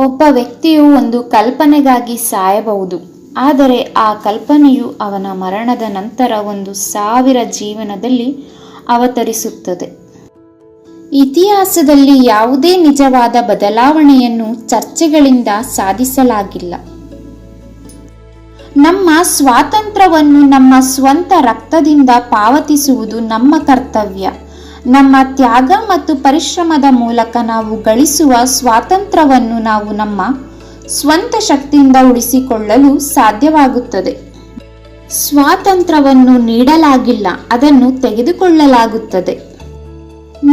ಒಬ್ಬ ವ್ಯಕ್ತಿಯು ಒಂದು ಕಲ್ಪನೆಗಾಗಿ ಸಾಯಬಹುದು, ಆದರೆ ಆ ಕಲ್ಪನೆಯು ಅವನ ಮರಣದ ನಂತರ 1000 ಜೀವನದಲ್ಲಿ ಅವತರಿಸುತ್ತದೆ. ಇತಿಹಾಸದಲ್ಲಿ ಯಾವುದೇ ನಿಜವಾದ ಬದಲಾವಣೆಯನ್ನು ಚರ್ಚೆಗಳಿಂದ ಸಾಧಿಸಲಾಗಿಲ್ಲ. ನಮ್ಮ ಸ್ವಾತಂತ್ರ್ಯವನ್ನು ನಮ್ಮ ಸ್ವಂತ ರಕ್ತದಿಂದ ಪಾವತಿಸುವುದು ನಮ್ಮ ಕರ್ತವ್ಯ. ನಮ್ಮ ತ್ಯಾಗ ಮತ್ತು ಪರಿಶ್ರಮದ ಮೂಲಕ ನಾವು ಗಳಿಸುವ ಸ್ವಾತಂತ್ರ್ಯವನ್ನು ನಾವು ನಮ್ಮ ಸ್ವಂತ ಶಕ್ತಿಯಿಂದ ಉಳಿಸಿಕೊಳ್ಳಲು ಸಾಧ್ಯವಾಗುತ್ತದೆ. ಸ್ವಾತಂತ್ರ್ಯವನ್ನು ನೀಡಲಾಗಿಲ್ಲ, ಅದನ್ನು ತೆಗೆದುಕೊಳ್ಳಲಾಗುತ್ತದೆ.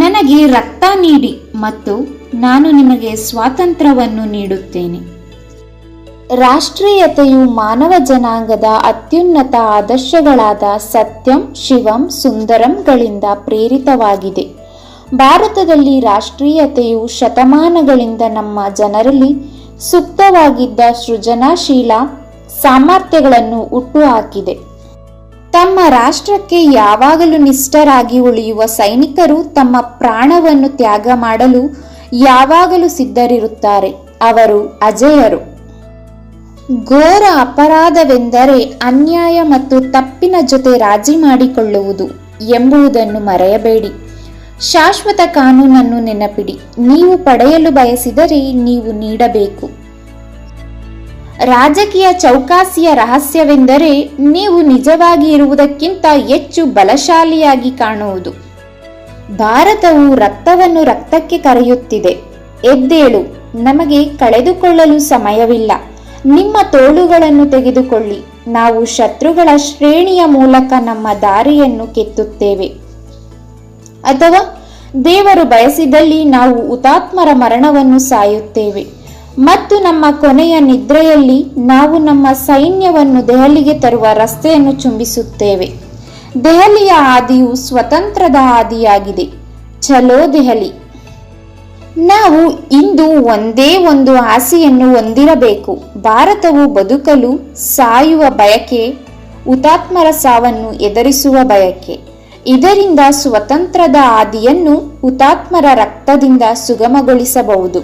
ನನಗೆ ರಕ್ತ ನೀಡಿ ಮತ್ತು ನಾನು ನಿಮಗೆ ಸ್ವಾತಂತ್ರ್ಯವನ್ನು ನೀಡುತ್ತೇನೆ. ರಾಷ್ಟ್ರೀಯತೆಯು ಮಾನವ ಜನಾಂಗದ ಅತ್ಯುನ್ನತ ಆದರ್ಶಗಳಾದ ಸತ್ಯಂ, ಶಿವಂ, ಸುಂದರಂಗಳಿಂದ ಪ್ರೇರಿತವಾಗಿದೆ. ಭಾರತದಲ್ಲಿ ರಾಷ್ಟ್ರೀಯತೆಯು ಶತಮಾನಗಳಿಂದ ನಮ್ಮ ಜನರಲ್ಲಿ ಸುಪ್ತವಾಗಿದ್ದ ಸೃಜನಶೀಲ ಸಾಮರ್ಥ್ಯಗಳನ್ನು ಹುಟ್ಟುಹಾಕಿದೆ. ತಮ್ಮ ರಾಷ್ಟ್ರಕ್ಕೆ ಯಾವಾಗಲೂ ನಿಷ್ಠರಾಗಿ ಉಳಿಯುವ ಸೈನಿಕರು ತಮ್ಮ ಪ್ರಾಣವನ್ನು ತ್ಯಾಗ ಮಾಡಲು ಯಾವಾಗಲೂ ಸಿದ್ಧರಿರುತ್ತಾರೆ. ಅವರು ಅಜೇಯರು. ಘೋರ ಅಪರಾಧವೆಂದರೆ ಅನ್ಯಾಯ ಮತ್ತು ತಪ್ಪಿನ ಜೊತೆ ರಾಜಿ ಮಾಡಿಕೊಳ್ಳುವುದು ಎಂಬುದನ್ನು ಮರೆಯಬೇಡಿ. ಶಾಶ್ವತ ಕಾನೂನನ್ನು ನೆನಪಿಡಿ. ನೀವು ಪಡೆಯಲು ಬಯಸಿದರೆ ನೀವು ನೀಡಬೇಕು. ರಾಜಕೀಯ ಚೌಕಾಸಿಯ ರಹಸ್ಯವೆಂದರೆ ನೀವು ನಿಜವಾಗಿ ಇರುವುದಕ್ಕಿಂತ ಹೆಚ್ಚು ಬಲಶಾಲಿಯಾಗಿ ಕಾಣುವುದು. ಭಾರತವು ರಕ್ತವನ್ನು ರಕ್ತಕ್ಕೆ ಕರೆಯುತ್ತಿದೆ. ಎದ್ದೇಳು, ನಮಗೆ ಕಳೆದುಕೊಳ್ಳಲು ಸಮಯವಿಲ್ಲ. ನಿಮ್ಮ ತೋಳುಗಳನ್ನು ತೆಗೆದುಕೊಳ್ಳಿ. ನಾವು ಶತ್ರುಗಳ ಶ್ರೇಣಿಯ ಮೂಲಕ ನಮ್ಮ ದಾರಿಯನ್ನು ಕೆತ್ತುತ್ತೇವೆ. ಅಥವಾ ದೇವರು ಬಯಸಿದಲ್ಲಿ ನಾವು ಹುತಾತ್ಮರ ಮರಣವನ್ನು ಸಾಯುತ್ತೇವೆ ಮತ್ತು ನಮ್ಮ ಕೊನೆಯ ನಿದ್ರೆಯಲ್ಲಿ ನಾವು ನಮ್ಮ ಸೈನ್ಯವನ್ನು ದೆಹಲಿಗೆ ತರುವ ರಸ್ತೆಯನ್ನು ಚುಂಬಿಸುತ್ತೇವೆ. ದೆಹಲಿಯ ಹಾದಿಯು ಸ್ವತಂತ್ರದ ಹಾದಿಯಾಗಿದೆ. ಚಲೋ ದೆಹಲಿ. ನಾವು ಇಂದು ಒಂದೇ ಒಂದು ಆಸೆಯನ್ನು ಹೊಂದಿರಬೇಕು. ಭಾರತವು ಬದುಕಲು ಸಾಯುವ ಬಯಕೆ, ಹುತಾತ್ಮರ ಸಾವನ್ನು ಎದುರಿಸುವ ಬಯಕೆ. ಇದರಿಂದ ಸ್ವತಂತ್ರದ ಹಾದಿಯನ್ನು ಹುತಾತ್ಮರ ರಕ್ತದಿಂದ ಸುಗಮಗೊಳಿಸಬಹುದು.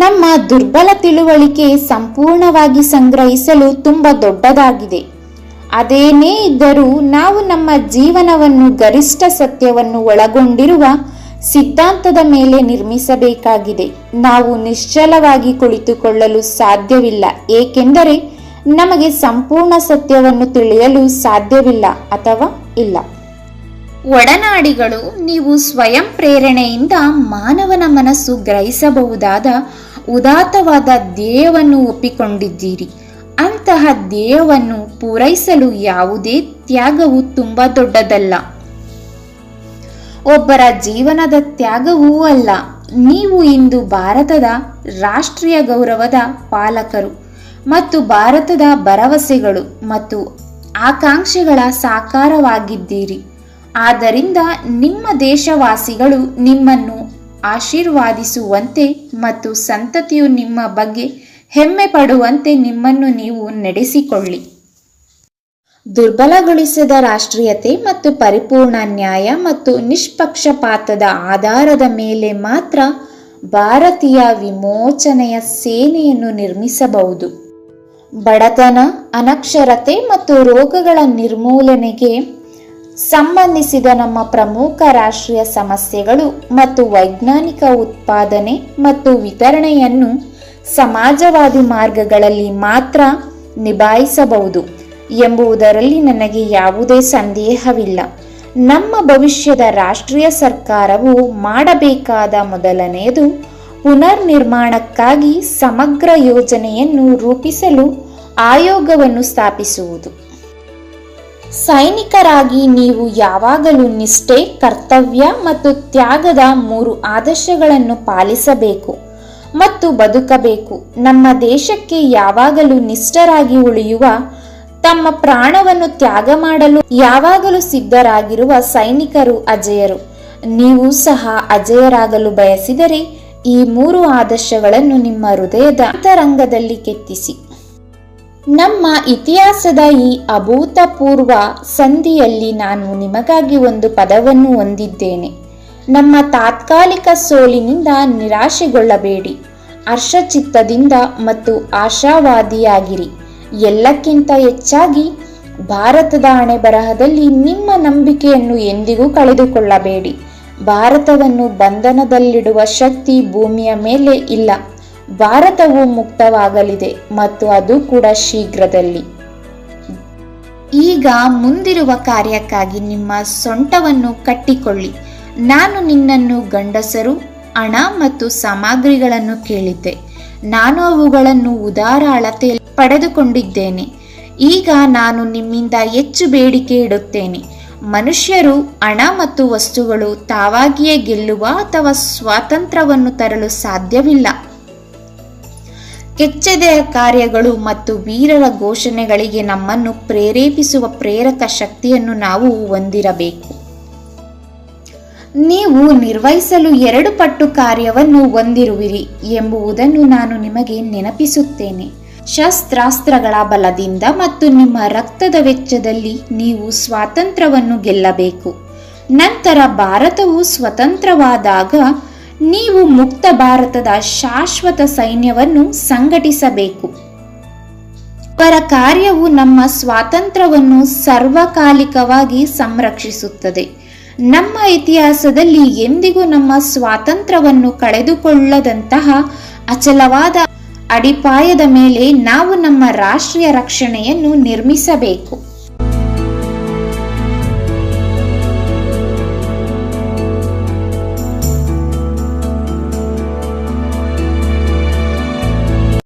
ನಮ್ಮ ದುರ್ಬಲ ತಿಳುವಳಿಕೆ ಸಂಪೂರ್ಣವಾಗಿ ಸಂಗ್ರಹಿಸಲು ತುಂಬಾ ದೊಡ್ಡದಾಗಿದೆ. ಅದೇನೇ ಇದ್ದರೂ ನಾವು ನಮ್ಮ ಜೀವನವನ್ನು ಗರಿಷ್ಠ ಸತ್ಯವನ್ನು ಒಳಗೊಂಡಿರುವ ಸಿದ್ಧಾಂತದ ಮೇಲೆ ನಿರ್ಮಿಸಬೇಕಾಗಿದೆ. ನಾವು ನಿಶ್ಚಲವಾಗಿ ಕುಳಿತುಕೊಳ್ಳಲು ಸಾಧ್ಯವಿಲ್ಲ, ಏಕೆಂದರೆ ನಮಗೆ ಸಂಪೂರ್ಣ ಸತ್ಯವನ್ನು ತಿಳಿಯಲು ಸಾಧ್ಯವಿಲ್ಲ ಅಥವಾ ಇಲ್ಲ. ಒಡನಾಡಿಗಳು, ನೀವು ಸ್ವಯಂ ಪ್ರೇರಣೆಯಿಂದ ಮಾನವನ ಮನಸ್ಸು ಗ್ರಹಿಸಬಹುದಾದ ಉದಾತ್ತವಾದ ಧ್ಯೇಯವನ್ನು ಒಪ್ಪಿಕೊಂಡಿದ್ದೀರಿ. ಅಂತಹ ಧ್ಯೇಯವನ್ನು ಪೂರೈಸಲು ಯಾವುದೇ ತ್ಯಾಗವು ತುಂಬಾ ದೊಡ್ಡದಲ್ಲ. ಒಬ್ಬರ ಜೀವನದ ತ್ಯಾಗವೂ ಅಲ್ಲ. ನೀವು ಇಂದು ಭಾರತದ ರಾಷ್ಟ್ರೀಯ ಗೌರವದ ಪಾಲಕರು ಮತ್ತು ಭಾರತದ ಭರವಸೆಗಳು ಮತ್ತು ಆಕಾಂಕ್ಷೆಗಳ ಸಾಕಾರವಾಗಿದ್ದೀರಿ. ಆದ್ದರಿಂದ ನಿಮ್ಮ ದೇಶವಾಸಿಗಳು ನಿಮ್ಮನ್ನು ಆಶೀರ್ವಾದಿಸುವಂತೆ ಮತ್ತು ಸಂತತಿಯು ನಿಮ್ಮ ಬಗ್ಗೆ ಹೆಮ್ಮೆ ಪಡುವಂತೆ ನಿಮ್ಮನ್ನು ನೀವು ನಡೆಸಿಕೊಳ್ಳಿ. ದುರ್ಬಲಗೊಳಿಸಿದ ರಾಷ್ಟ್ರೀಯತೆ ಮತ್ತು ಪರಿಪೂರ್ಣ ನ್ಯಾಯ ಮತ್ತು ನಿಷ್ಪಕ್ಷಪಾತದ ಆಧಾರದ ಮೇಲೆ ಮಾತ್ರ ಭಾರತೀಯ ವಿಮೋಚನೆಯ ಸೇನೆಯನ್ನು ನಿರ್ಮಿಸಬಹುದು. ಬಡತನ, ಅನಕ್ಷರತೆ ಮತ್ತು ರೋಗಗಳ ನಿರ್ಮೂಲನೆಗೆ ಸಂಬಂಧಿಸಿದ ನಮ್ಮ ಪ್ರಮುಖ ರಾಷ್ಟ್ರೀಯ ಸಮಸ್ಯೆಗಳು ಮತ್ತು ವೈಜ್ಞಾನಿಕ ಉತ್ಪಾದನೆ ಮತ್ತು ವಿತರಣೆಯನ್ನು ಸಮಾಜವಾದಿ ಮಾರ್ಗಗಳಲ್ಲಿ ಮಾತ್ರ ನಿಭಾಯಿಸಬಹುದು ಎಂಬುದರಲ್ಲಿ ನನಗೆ ಯಾವುದೇ ಸಂದೇಹವಿಲ್ಲ. ನಮ್ಮ ಭವಿಷ್ಯದ ರಾಷ್ಟ್ರೀಯ ಸರ್ಕಾರವು ಮಾಡಬೇಕಾದ ಮೊದಲನೆಯದು ಪುನರ್ನಿರ್ಮಾಣಕ್ಕಾಗಿ ಸಮಗ್ರ ಯೋಜನೆಯನ್ನು ರೂಪಿಸಲು ಆಯೋಗವನ್ನು ಸ್ಥಾಪಿಸುವುದು. ಸೈನಿಕರಾಗಿ ನೀವು ಯಾವಾಗಲೂ ನಿಷ್ಠೆ, ಕರ್ತವ್ಯ ಮತ್ತು ತ್ಯಾಗದ 3 ಆದರ್ಶಗಳನ್ನು ಪಾಲಿಸಬೇಕು ಮತ್ತು ಬದುಕಬೇಕು. ನಮ್ಮ ದೇಶಕ್ಕೆ ಯಾವಾಗಲೂ ನಿಷ್ಠರಾಗಿ ಉಳಿಯುವ, ತಮ್ಮ ಪ್ರಾಣವನ್ನು ತ್ಯಾಗ ಮಾಡಲು ಯಾವಾಗಲೂ ಸಿದ್ಧರಾಗಿರುವ ಸೈನಿಕರು ಅಜೇಯರು. ನೀವು ಸಹ ಅಜೇಯರಾಗಲು ಬಯಸಿದರೆ ಈ 3 ಆದರ್ಶಗಳನ್ನು ನಿಮ್ಮ ಹೃದಯದ ಅಂತರಂಗದಲ್ಲಿ ಕೆತ್ತಿಸಿ. ನಮ್ಮ ಇತಿಹಾಸದ ಈ ಅಭೂತಪೂರ್ವ ಸಂಧಿಯಲ್ಲಿ ನಾನು ನಿಮಗಾಗಿ ಒಂದು ಪದವನ್ನು ಹೊಂದಿದ್ದೇನೆ. ನಮ್ಮ ತಾತ್ಕಾಲಿಕ ಸೋಲಿನಿಂದ ನಿರಾಶೆಗೊಳ್ಳಬೇಡಿ. ಹರ್ಷಚಿತ್ತದಿಂದ ಮತ್ತು ಆಶಾವಾದಿಯಾಗಿರಿ. ಎಲ್ಲಕ್ಕಿಂತ ಹೆಚ್ಚಾಗಿ ಭಾರತದ ಹಣೆಬರಹದಲ್ಲಿ ನಿಮ್ಮ ನಂಬಿಕೆಯನ್ನು ಎಂದಿಗೂ ಕಳೆದುಕೊಳ್ಳಬೇಡಿ. ಭಾರತವನ್ನು ಬಂಧನದಲ್ಲಿಡುವ ಶಕ್ತಿ ಭೂಮಿಯ ಮೇಲೆ ಇಲ್ಲ. ಭಾರತವು ಮುಕ್ತವಾಗಲಿದೆ ಮತ್ತು ಅದು ಕೂಡ ಶೀಘ್ರದಲ್ಲಿ. ಈಗ ಮುಂದಿರುವ ಕಾರ್ಯಕ್ಕಾಗಿ ನಿಮ್ಮ ಸೊಂಟವನ್ನು ಕಟ್ಟಿಕೊಳ್ಳಿ. ನಾನು ನಿನ್ನನ್ನು ಗಂಡಸರು, ಹಣ ಮತ್ತು ಸಾಮಗ್ರಿಗಳನ್ನು ಕೇಳಿದ್ದೆ. ನಾನು ಅವುಗಳನ್ನು ಉದಾರ ಅಳತೆಯಲ್ಲಿ ಪಡೆದುಕೊಂಡಿದ್ದೇನೆ. ಈಗ ನಾನು ನಿಮ್ಮಿಂದ ಹೆಚ್ಚು ಬೇಡಿಕೆ ಇಡುತ್ತೇನೆ. ಮನುಷ್ಯರು, ಹಣ ಮತ್ತು ವಸ್ತುಗಳು ತಾವಾಗಿಯೇ ಗೆಲ್ಲುವ ಅಥವಾ ಸ್ವಾತಂತ್ರ್ಯವನ್ನು ತರಲು ಸಾಧ್ಯವಿಲ್ಲ. ಕೆಚ್ಚೆದೆಯ ಕಾರ್ಯಗಳು ಮತ್ತು ವೀರರ ಘೋಷಣೆಗಳಿಗೆ ನಮ್ಮನ್ನು ಪ್ರೇರೇಪಿಸುವ ಪ್ರೇರಕ ಶಕ್ತಿಯನ್ನು ನಾವು ಹೊಂದಿರಬೇಕು. ನೀವು ನಿರ್ವಹಿಸಲು 2 ಪಟ್ಟು ಕಾರ್ಯವನ್ನು ಹೊಂದಿರುವಿರಿ ಎಂಬುದನ್ನು ನಾನು ನಿಮಗೆ ನೆನಪಿಸುತ್ತೇನೆ. ಶಸ್ತ್ರಾಸ್ತ್ರಗಳ ಬಲದಿಂದ ಮತ್ತು ನಿಮ್ಮ ರಕ್ತದ ವೆಚ್ಚದಲ್ಲಿ ನೀವು ಸ್ವಾತಂತ್ರ್ಯವನ್ನು ಗೆಲ್ಲಬೇಕು. ನಂತರ ಭಾರತವು ಸ್ವತಂತ್ರವಾದಾಗ ನೀವು ಮುಕ್ತ ಭಾರತದ ಶಾಶ್ವತ ಸೈನ್ಯವನ್ನು ಸಂಘಟಿಸಬೇಕು. ಅವರ ಕಾರ್ಯವು ನಮ್ಮ ಸ್ವಾತಂತ್ರ್ಯವನ್ನು ಸರ್ವಕಾಲಿಕವಾಗಿ ಸಂರಕ್ಷಿಸುತ್ತದೆ. ನಮ್ಮ ಇತಿಹಾಸದಲ್ಲಿ ಎಂದಿಗೂ ನಮ್ಮ ಸ್ವಾತಂತ್ರ್ಯವನ್ನು ಕಳೆದುಕೊಳ್ಳದಂತಹ ಅಚಲವಾದ ಅಡಿಪಾಯದ ಮೇಲೆ ನಾವು ನಮ್ಮ ರಾಷ್ಟ್ರೀಯ ರಕ್ಷಣೆಯನ್ನು ನಿರ್ಮಿಸಬೇಕು.